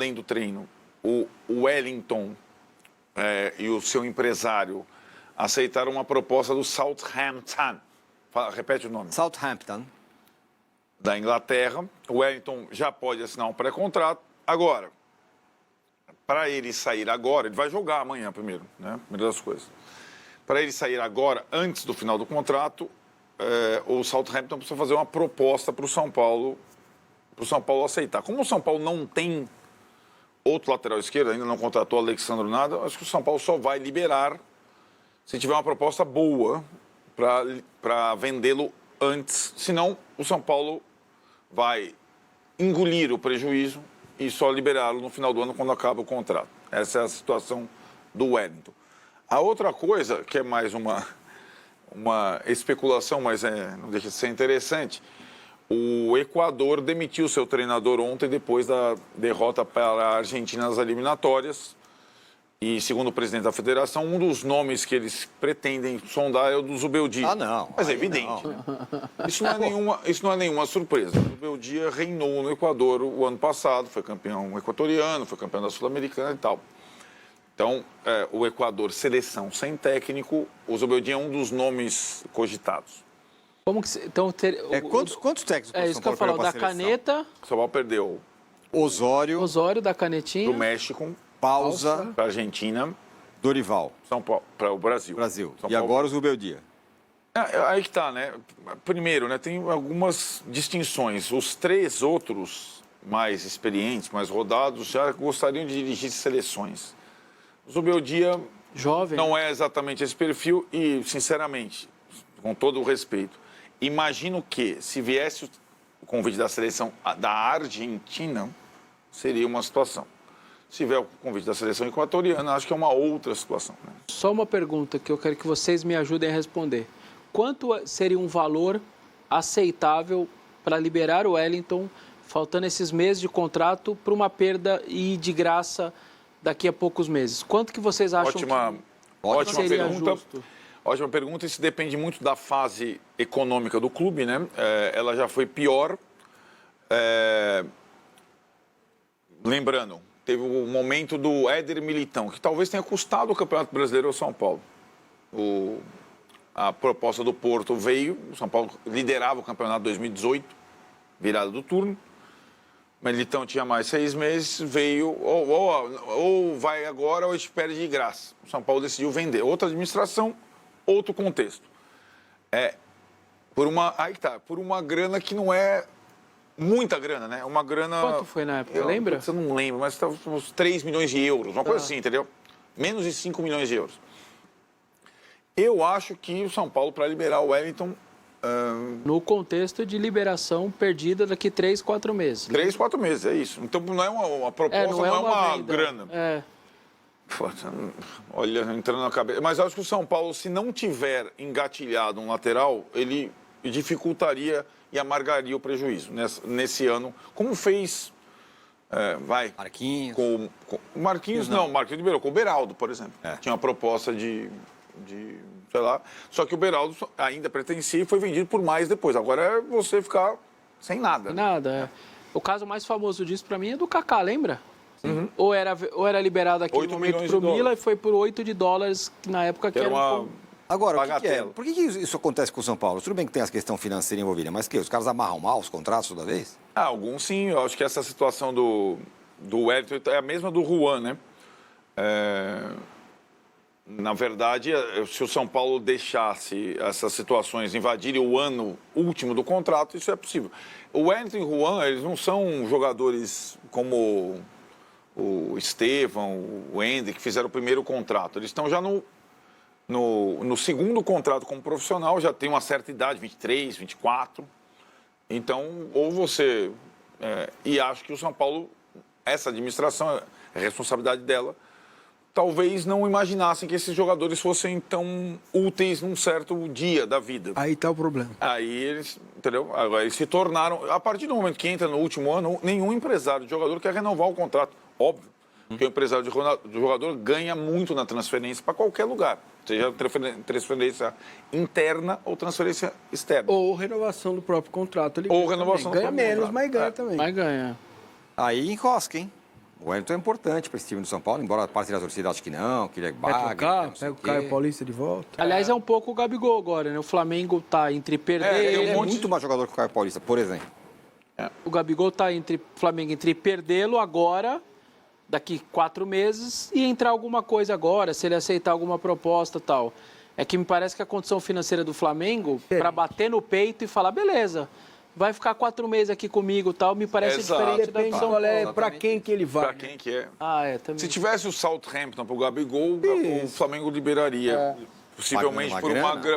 além do treino, o Wellington e o seu empresário aceitaram uma proposta do Southampton. Repete o nome. Southampton. Da Inglaterra. O Wellington já pode assinar um pré-contrato. Agora, para ele sair agora, ele vai jogar amanhã primeiro, né? Primeira das coisas. Para ele sair agora, antes do final do contrato, o Southampton precisa fazer uma proposta para o São Paulo aceitar. Como o São Paulo não tem outro lateral esquerdo, ainda não contratou o Alexandre nada, acho que o São Paulo só vai liberar se tiver uma proposta boa para vendê-lo antes. Senão, o São Paulo vai engolir o prejuízo e só liberá-lo no final do ano, quando acaba o contrato. Essa é a situação do Wellington. A outra coisa, que é mais uma especulação, mas não deixa de ser interessante, o Equador demitiu seu treinador ontem, depois da derrota para a Argentina nas eliminatórias. E, segundo o presidente da federação, um dos nomes que eles pretendem sondar é o do Zubeldia. Ah, não. Mas é evidente, né? Isso não é nenhuma surpresa. O Zubeldia reinou no Equador o ano passado, foi campeão equatoriano, foi campeão da Sul-Americana e tal. Então, o Equador, seleção sem técnico, o Zubeldia é um dos nomes cogitados. Como que então quantos técnicos é isso que eu falo, da caneta, O São Paulo perdeu Osório, da canetinha, para o México, Pausa, para a Argentina, Dorival. São Paulo, para o Brasil. E agora o Zubeldia. Aí que tá, né? Primeiro, né, tem algumas distinções. Os três outros mais experientes, mais rodados, já gostariam de dirigir seleções. O Zubeldia jovem, não é exatamente esse perfil e, sinceramente, com todo o respeito, imagino que, se viesse o convite da seleção da Argentina, seria uma situação. Se vier o convite da seleção equatoriana, acho que é uma outra situação, né? Só uma pergunta que eu quero que vocês me ajudem a responder. Quanto seria um valor aceitável para liberar o Wellington, faltando esses meses de contrato, para uma perda e de graça daqui a poucos meses? Quanto que vocês acham ótima seria pergunta. justo? Ótima pergunta. Isso depende muito da fase econômica do clube, né? Ela já foi pior. Lembrando, teve o momento do Éder Militão, que talvez tenha custado o Campeonato Brasileiro ao São Paulo. A proposta do Porto veio, o São Paulo liderava o Campeonato 2018, virada do turno. Militão tinha mais 6 meses, veio, ou vai agora ou espere de graça. O São Paulo decidiu vender. Outra administração, outro contexto. Por uma grana que não é muita grana, né? Uma grana... Quanto foi na época, lembra? Eu não lembro, mas estava uns 3 milhões de euros, uma coisa assim, entendeu? Menos de 5 milhões de euros. Eu acho que o São Paulo, para liberar o Wellington... No contexto de liberação perdida daqui 3, 4 meses. 3, 4 meses, é isso. Então não é uma proposta, não é uma grana. Olha, entrando na cabeça. Mas acho que o São Paulo, se não tiver engatilhado um lateral, ele dificultaria e amargaria o prejuízo nesse ano, como fez... Marquinhos. Marquinhos liberou com o Beraldo, por exemplo. Tinha uma proposta de sei lá, só que o Beraldo ainda pertencia e foi vendido por mais depois. Agora é você ficar sem nada. O caso mais famoso disso para mim é do Kaká, lembra? Uhum. Ou era liberado aqui no momento para o Milan e foi por $8, que na época que era uma... Agora, por que isso acontece com o São Paulo? Tudo bem que tem essa questão financeira envolvida, mas os caras amarram mal os contratos toda vez? Alguns sim. Eu acho que essa situação do Wellington é a mesma do Juan, né? Na verdade, se o São Paulo deixasse essas situações invadirem o ano último do contrato, isso é possível. O Wellington e o Juan, eles não são jogadores como o Estevão, o Hendrick, que fizeram o primeiro contrato. Eles estão já no segundo contrato como profissional, já tem uma certa idade, 23, 24. Então, ou você... e acho que o São Paulo, essa administração, é responsabilidade dela, talvez não imaginassem que esses jogadores fossem tão úteis num certo dia da vida. Aí está o problema. Aí eles, entendeu? Agora eles se tornaram... A partir do momento que entra no último ano, nenhum empresário de jogador quer renovar o contrato. Óbvio. Porque o empresário de jogador ganha muito na transferência para qualquer lugar. Seja transferência interna ou transferência externa. Ou renovação do próprio contrato. Ou renovação do próprio ganha menos, contrato. mas ganha também. Mas ganha. Aí enrosca, hein? O Wellington é importante para esse time do São Paulo, embora a parte da torcida acho que não, que ele é Vai bagre. trocar, pega o Caio Paulista de volta. Aliás, é um pouco o Gabigol agora, né? O Flamengo tá entre perder... Ele é um monte muito mais jogador que o Caio Paulista, por exemplo. O Gabigol tá entre Flamengo entre perdê-lo agora, daqui 4 meses, e entrar alguma coisa agora, se ele aceitar alguma proposta e tal. É que me parece que a condição financeira do Flamengo, para bater no peito e falar, beleza, vai ficar 4 meses aqui comigo e tal, me parece Exato. diferente da Depende do São qual é, Paulo. pra quem que ele vai. Pra quem que é. Ah, é, também. Se tivesse o Southampton pro Gabigol, o Flamengo liberaria. Possivelmente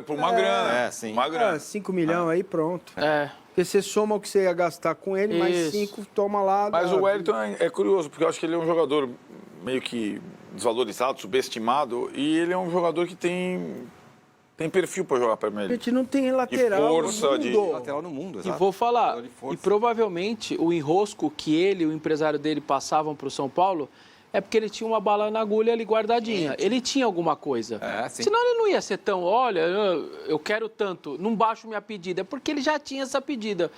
por uma grana. É, sim. Uma grana. 5 milhões aí, pronto. É. Porque você soma o que você ia gastar com ele, mais Isso. 5, toma lá. Mas o Wellington é curioso, porque eu acho que ele é um jogador meio que desvalorizado, subestimado, e ele é um jogador que tem perfil para jogar Premier A League. gente não tem lateral. força, no de- mundo. Lateral no mundo, E exato. vou falar, Jogador de força. e provavelmente o enrosco que ele e o empresário dele passavam para o São Paulo é porque ele tinha uma bala na agulha ali guardadinha. Ele tinha alguma coisa. É, sim. Senão ele não ia ser tão, olha, eu quero tanto, não baixo minha pedida. É porque ele já tinha essa pedida.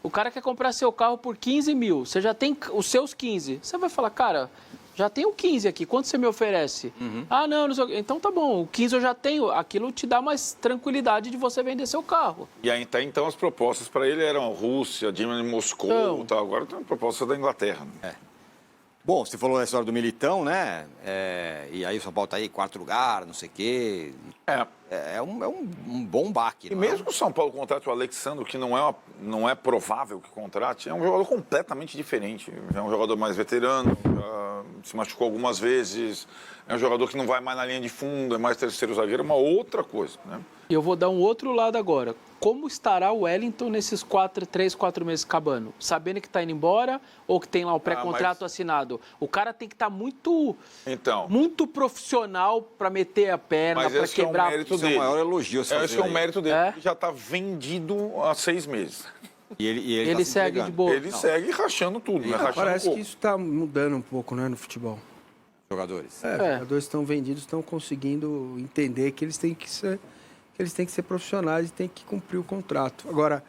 O cara quer comprar seu carro por 15 mil, você já tem os seus 15. Você vai falar, cara, já tenho 15 aqui, quanto você me oferece? Ah, não sei o quê. Então tá bom, o 15 eu já tenho. Aquilo te dá mais tranquilidade de você vender seu carro. E aí, então as propostas para ele eram Rússia, Dinamo de Moscou Então. e tal. Agora tem uma proposta da Inglaterra. Né? Bom, você falou da história do Militão, né? E aí o São Paulo tá aí, 4º lugar, não sei o quê. É um bom baque. E mesmo que o São Paulo contrate o Alexandre, que não é provável que contrate, é um jogador completamente diferente. É um jogador mais veterano, já se machucou algumas vezes, é um jogador que não vai mais na linha de fundo, é mais terceiro zagueiro, é uma outra coisa, né? E eu vou dar um outro lado agora. Como estará o Wellington nesses 3, 4 meses acabando? Sabendo que está indo embora ou que tem lá o pré-contrato assinado? O cara tem que estar muito profissional para meter a perna, Mas para esse é o quebrar... mérito Isso é o dele. maior elogio a se fazer Esse é o aí. mérito dele. É? Ele já está vendido há 6 meses. E ele tá Ele se segue entregando. de boa. Ele segue rachando tudo, né? Ah, Rachando parece o que isso está mudando um pouco, né, no futebol. Jogadores. Os jogadores estão vendidos, estão conseguindo entender que eles têm que ser profissionais e têm que cumprir o contrato. Agora,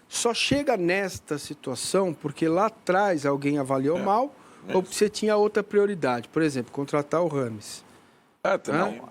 só chega nesta situação porque lá atrás alguém avaliou mal ou porque você tinha outra prioridade. Por exemplo, contratar o Rames. também.